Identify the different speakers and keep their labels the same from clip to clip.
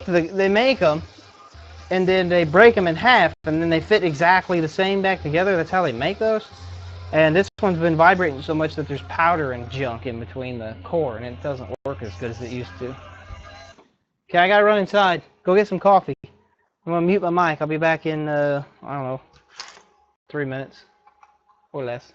Speaker 1: they make them, and then they break them in half, and then they fit exactly the same back together. That's how they make those. And this one's been vibrating so much that there's powder and junk in between the core, and it doesn't work as good as it used to. Okay, I gotta run inside. Go get some coffee. I'm gonna mute my mic. I'll be back in, I don't know, 3 minutes or less.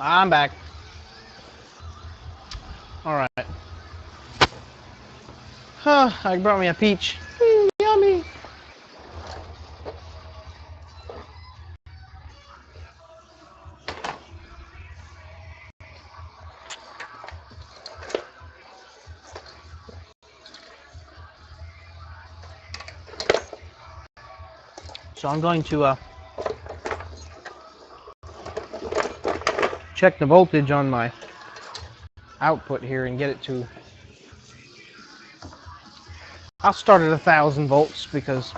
Speaker 1: I'm back. Alright. I brought me a peach. Yummy. So I'm going to check the voltage on my output here and get it to, I'll start at 1,000 volts because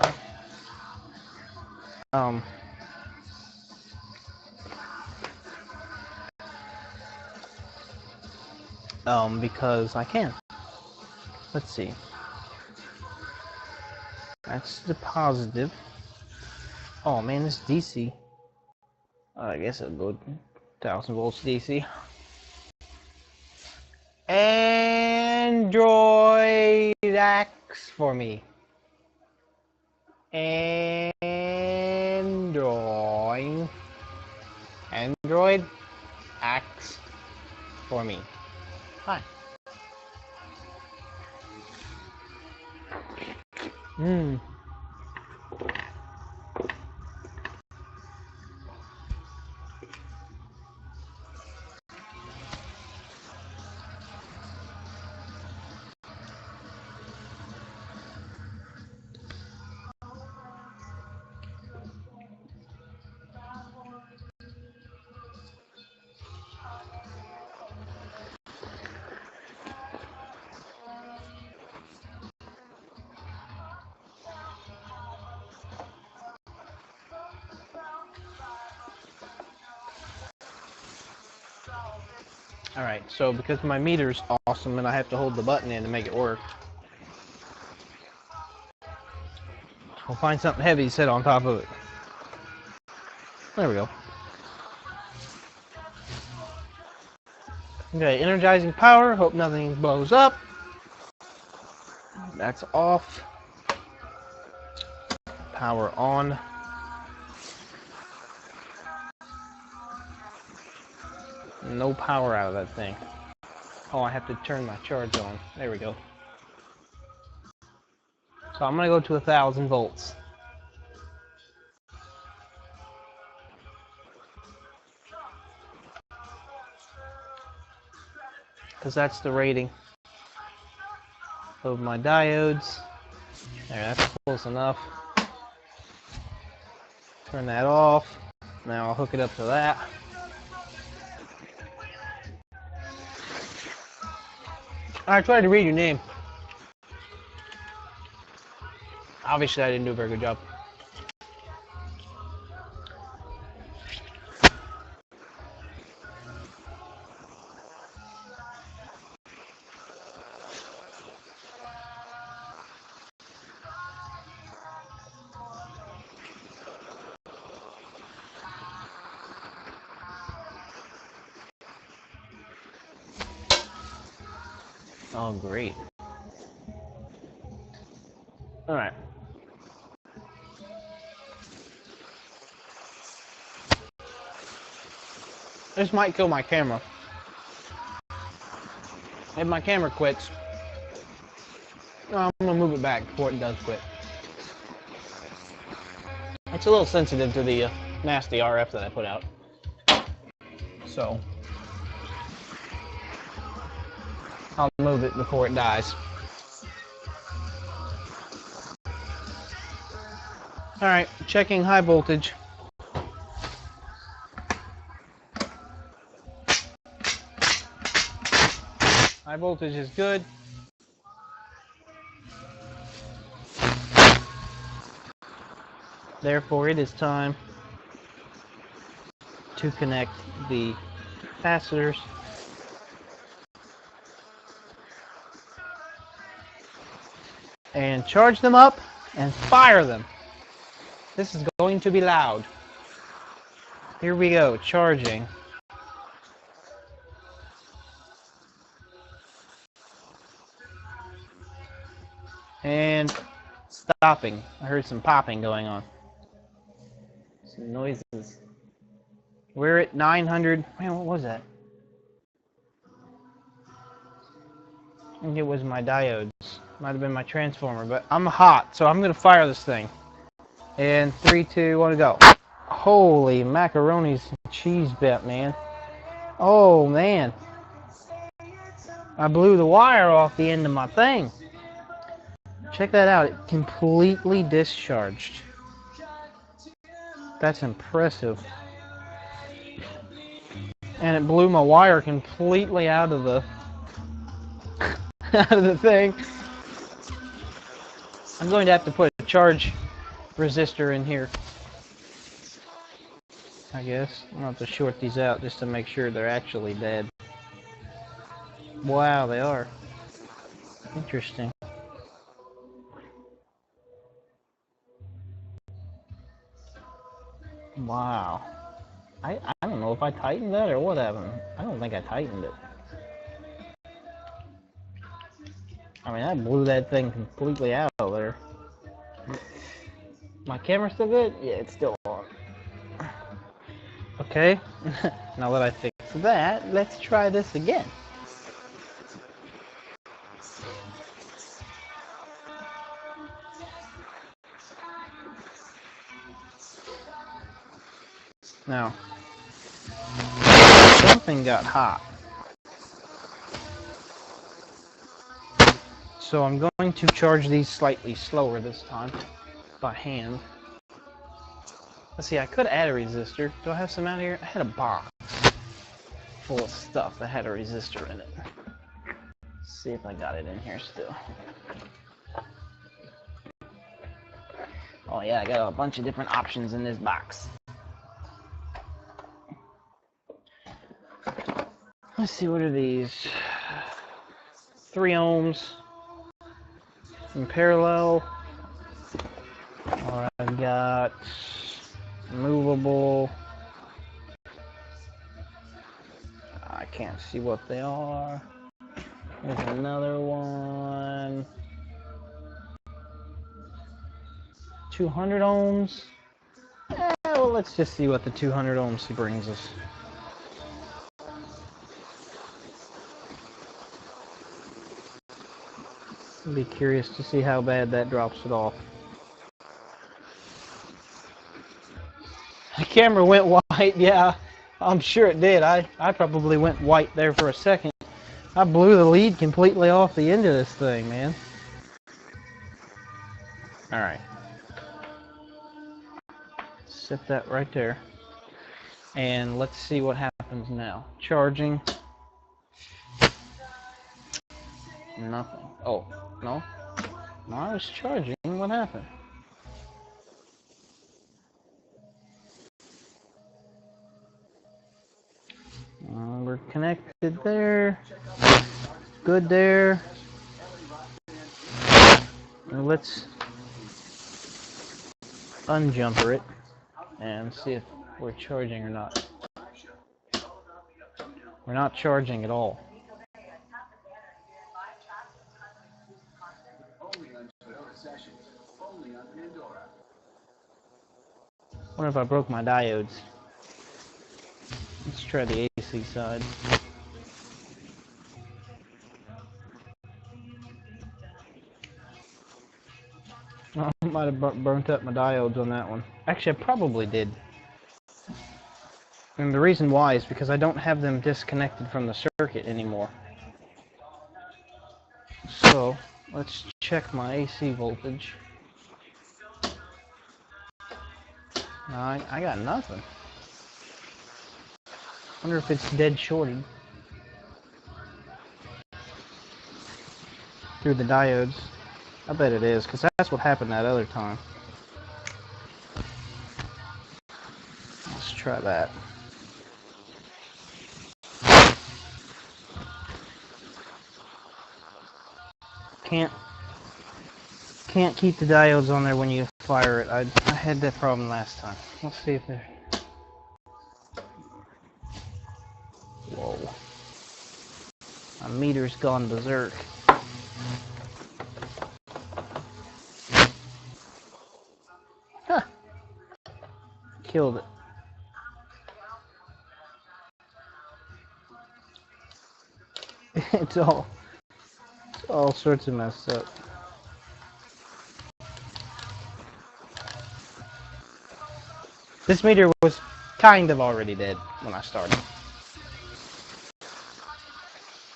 Speaker 1: because I can. Let's see. That's the positive. Oh man, this DC. I guess it'll go 1,000 volts DC. Android acts for me. Android acts for me. Hi. Mmm. Alright, so because my meter's awesome and I have to hold the button in to make it work, I'll find something heavy to sit on top of it. There we go. Okay, energizing power. Hope nothing blows up. That's off. Power on. No power out of that thing. Oh, I have to turn my charge on. There we go. So I'm going to go to 1,000 volts. Because that's the rating of my diodes. There, that's close enough. Turn that off. Now I'll hook it up to that. I tried to read your name. Obviously, I didn't do a very good job. Oh, great. Alright. This might kill my camera. If my camera quits, I'm going to move it back before it does quit. It's a little sensitive to the nasty RF that I put out. So, I'll move it before it dies. Alright, checking high voltage. High voltage is good. Therefore, it is time to connect the capacitors. And charge them up and fire them. This is going to be loud. Here we go, charging. And stopping. I heard some popping going on. Some noises. We're at 900. Man, what was that? I think it was my diodes. Might have been my transformer, but I'm hot, so I'm going to fire this thing. And 3, 2, 1, go. Holy macaroni's cheese bit, man. Oh, man. I blew the wire off the end of my thing. Check that out. It completely discharged. That's impressive. And it blew my wire completely out of the out of the thing. I'm going to have to put a charge resistor in here, I guess. I'm going to have to short these out just to make sure they're actually dead. Wow, they are. Interesting. Wow. I don't know if I tightened that or what happened. I don't think I tightened it. I mean, I blew that thing completely out of there. My camera still good? Yeah, it's still on. Okay, now that I fixed that, let's try this again. Now, something got hot. So I'm going to charge these slightly slower this time, by hand. Let's see, I could add a resistor. Do I have some out here? I had a box full of stuff that had a resistor in it. Let's see if I got it in here still. Oh yeah, I got a bunch of different options in this box. Let's see, what are these? 3 ohms in parallel. Or I've got movable. I can't see what they are. There's another one. 200 ohms. Well, let's just see what the 200 ohms brings us. I'd be curious to see how bad that drops it off. The camera went white, yeah, I'm sure it did. I probably went white there for a second. I blew the lead completely off the end of this thing, man. Alright. Set that right there. And let's see what happens now. Charging. Nothing. Oh, no? No, I was charging. What happened? We're connected there. Good there. Now let's unjumper it and see if we're charging or not. We're not charging at all. What if I broke my diodes? Let's try the AC side. Oh, I might have burnt up my diodes on that one. Actually, I probably did. And the reason why is because I don't have them disconnected from the circuit anymore. So, let's check my AC voltage. I got nothing. Wonder if it's dead shorted through the diodes. I bet it is, because that's what happened that other time. Let's try that. Can't keep the diodes on there when you fire it. I had that problem last time. Let's see if they're... Whoa. My meter's gone berserk. Huh. Killed it. It's all sorts of messed up. This meter was kind of already dead when I started.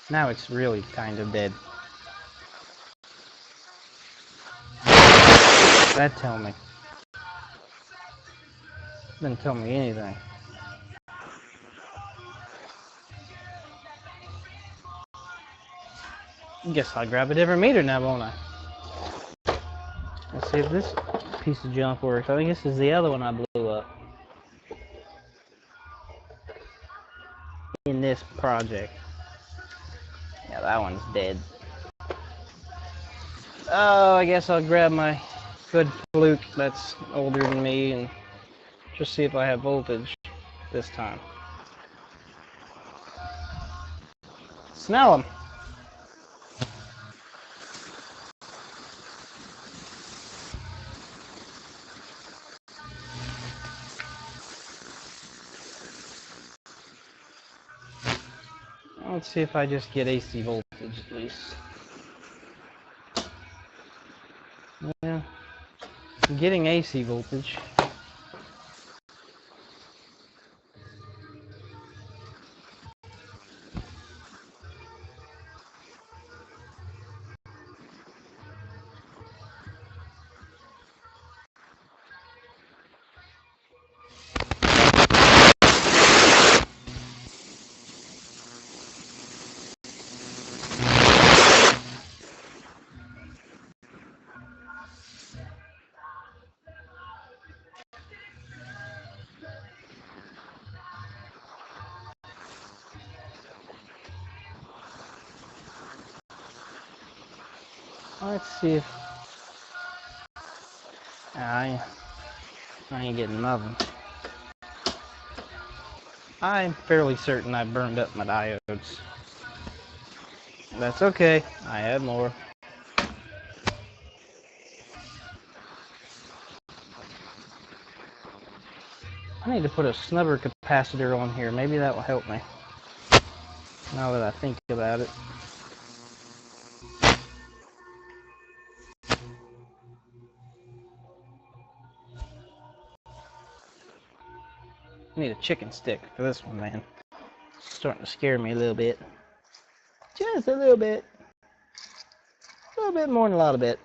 Speaker 1: Now it's really kind of dead. That tell me. Didn't tell me anything. Guess I'll grab a different meter now, won't I? Let's see if this piece of junk works. I think this is the other one I blew up in this project. Yeah, that one's dead. Oh, I guess I'll grab my good fluke that's older than me and just see if I have voltage this time. Smell them. Let's see if I just get AC voltage at least. Yeah, I'm getting AC voltage. Let's see if I ain't getting nothing. I'm fairly certain I burned up my diodes. That's okay. I had more. I need to put a snubber capacitor on here. Maybe that will help me. Now that I think about it. I need a chicken stick for this one, man. It's starting to scare me a little bit. Just a little bit. A little bit more than a lot of bit.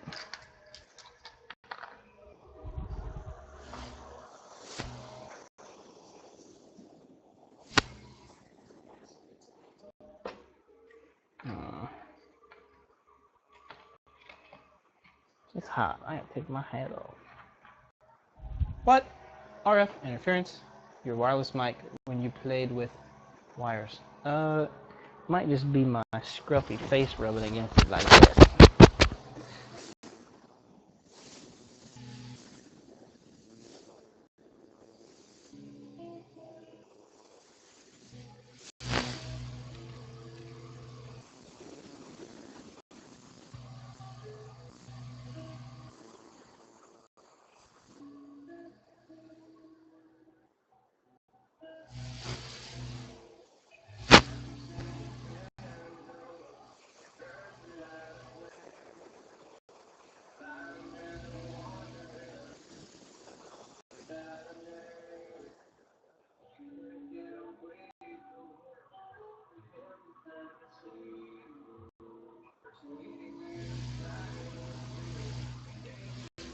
Speaker 1: It's hot. I gotta take my hat off. What? RF interference? Your wireless mic when you played with wires. Might just be my scruffy face rubbing against it like that.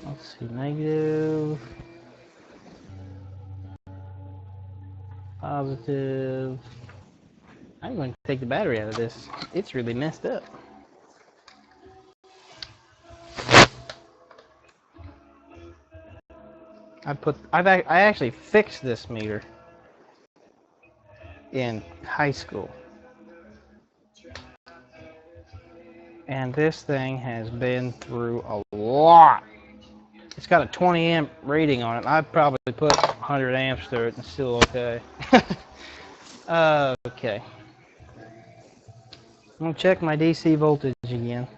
Speaker 1: Let's see, negative, positive. I'm going to take the battery out of this. It's really messed up. I actually fixed this meter in high school. And this thing has been through a lot. It's got a 20 amp rating on it. I'd probably put 100 amps through it and still okay. Okay. I'm going to check my DC voltage again.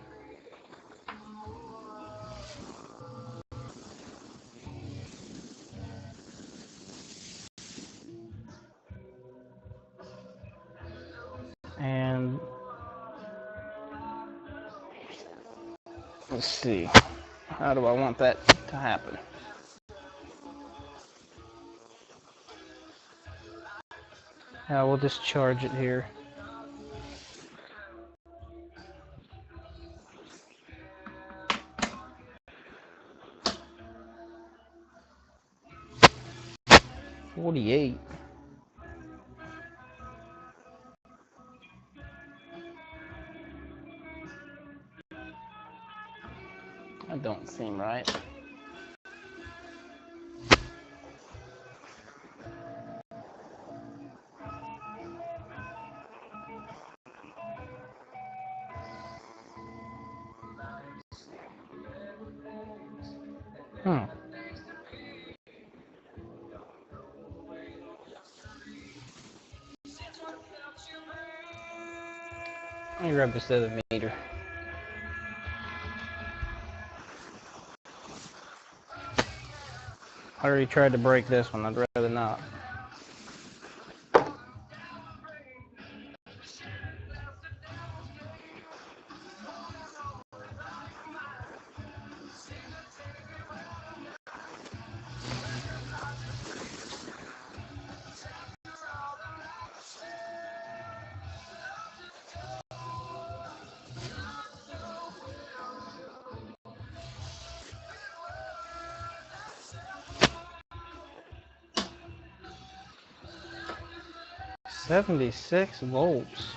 Speaker 1: And let's see. How do I want that to happen? We'll just charge it here. $48. That don't seem right. Let me rub this other meter. I already tried to break this one. I'd rather not. 76 volts.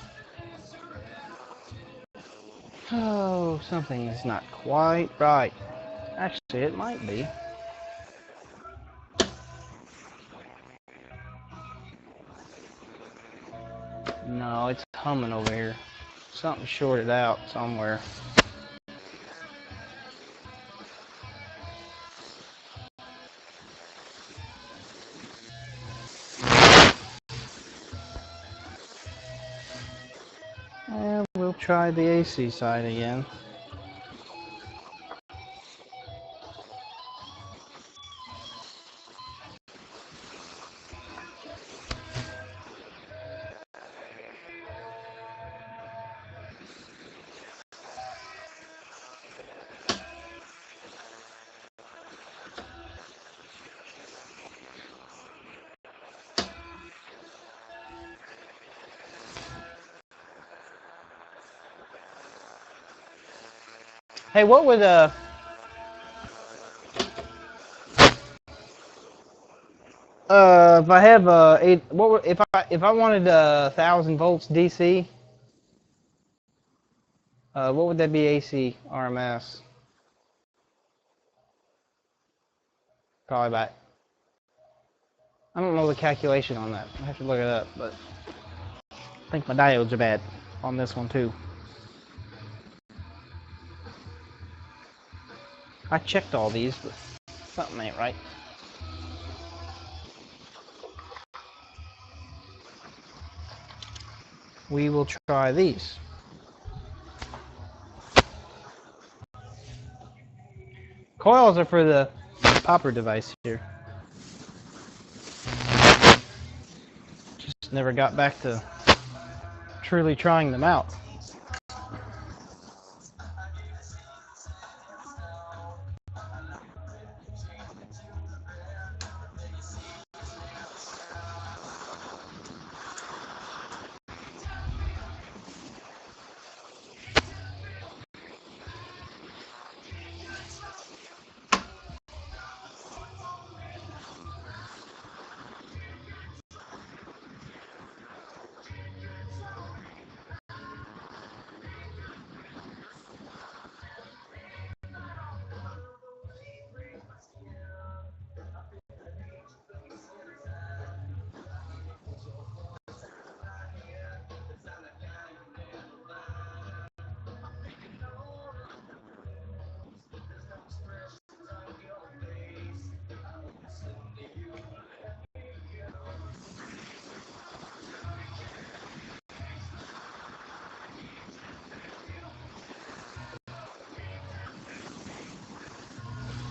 Speaker 1: Oh, something is not quite right. Actually, it might be. No, it's humming over here. Something shorted out somewhere. And we'll try the AC side again. Hey, what would if I have if I wanted 1,000 volts DC, what would that be AC RMS? Probably about. I don't know the calculation on that. I have to look it up, but I think my diodes are bad on this one too. I checked all these, but something ain't right. We will try these. Coils are for the popper device here. Just never got back to truly trying them out.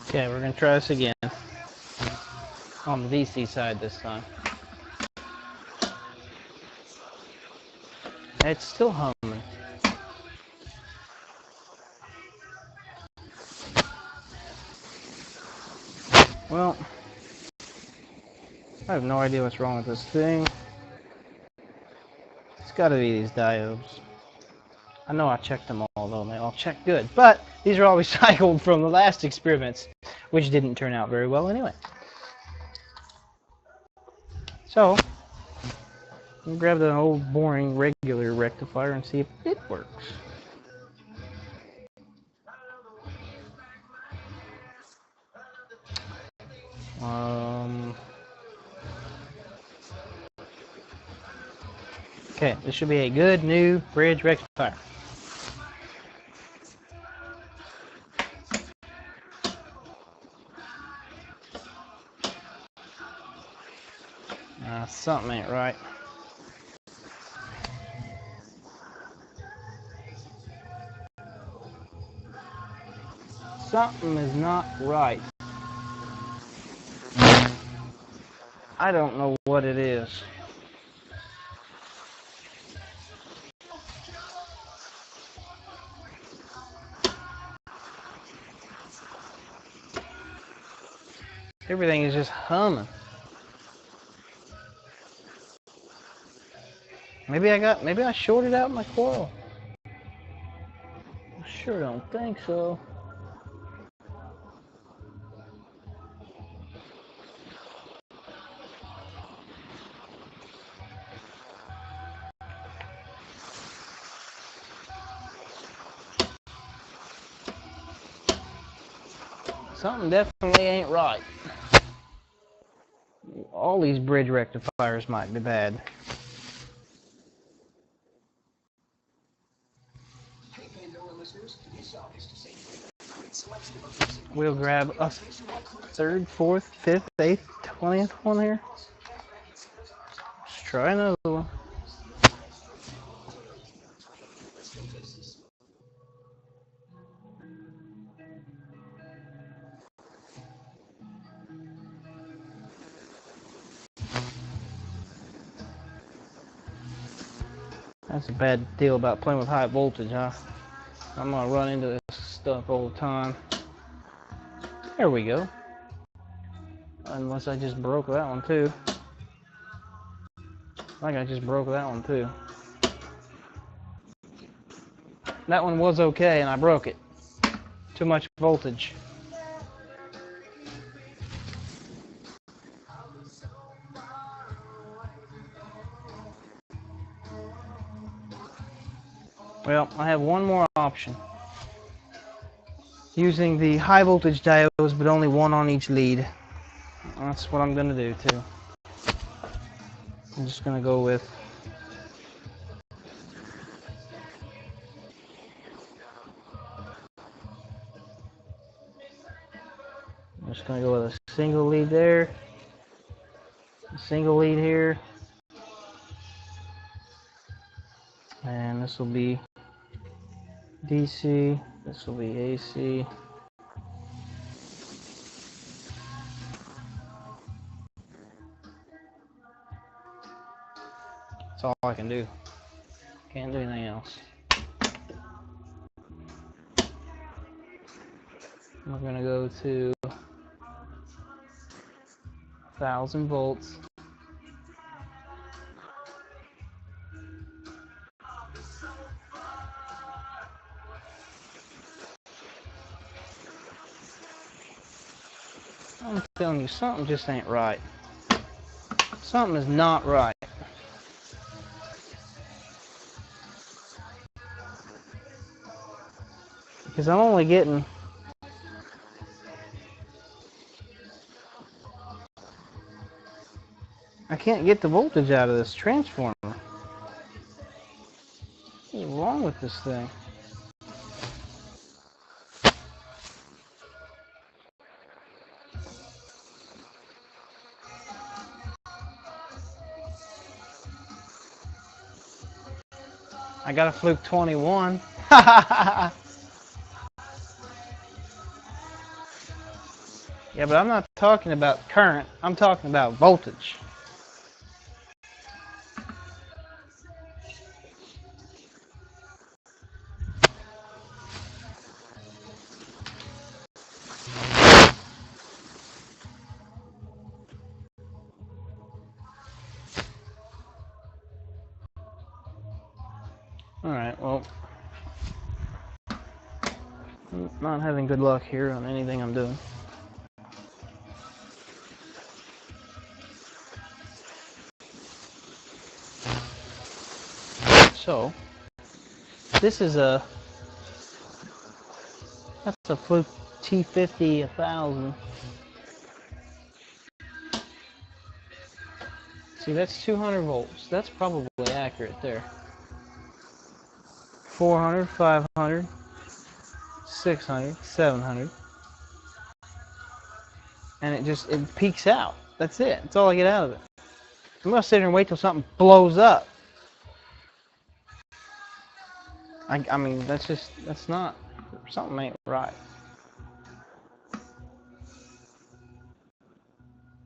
Speaker 1: Okay, we're gonna try this again on the VC side this time. It's still humming. Well, I have no idea what's wrong with this thing. It's gotta be these diodes. I know I checked them all, though. They all checked good. But these are all recycled from the last experiments, which didn't turn out very well anyway. So, we'll grab the old boring regular rectifier and see if it works. Okay, this should be a good new bridge rectifier. Something ain't right. Something is not right. I don't know what it is. Everything is just humming. Maybe I shorted out my coil. I sure don't think so. Something definitely ain't right. All these bridge rectifiers might be bad. We'll grab a 3rd, 4th, 5th, 8th, 20th one here. Let's try another one. That's a bad deal about playing with high voltage, huh? I'm gonna run into this stuff all the time. There we go. Unless I just broke that one too. I think I just broke that one too. That one was okay and I broke it. Too much voltage. Well, I have one more option. Using the high voltage diodes, but only one on each lead. That's what I'm gonna do too. I'm just gonna go with I'm just gonna go with a single lead there, a single lead here, and this will be DC, this will be AC. That's all I can do. Can't do anything else. We're gonna go to 1000 volts. I'm telling you, something just ain't right. Something is not right. Because I'm only getting I can't get the voltage out of this transformer. What's wrong with this thing? I got a fluke 21. Yeah, but I'm not talking about current. I'm talking about voltage. Alright, well, I'm not having good luck here on anything I'm doing. So, this is that's a fluke T50 1000. See, that's 200 volts. That's probably accurate there. 400, 500, 600, 700. And it peaks out. That's it. That's all I get out of it. I'm going to sit here and wait till something blows up. I mean, that's not, something ain't right.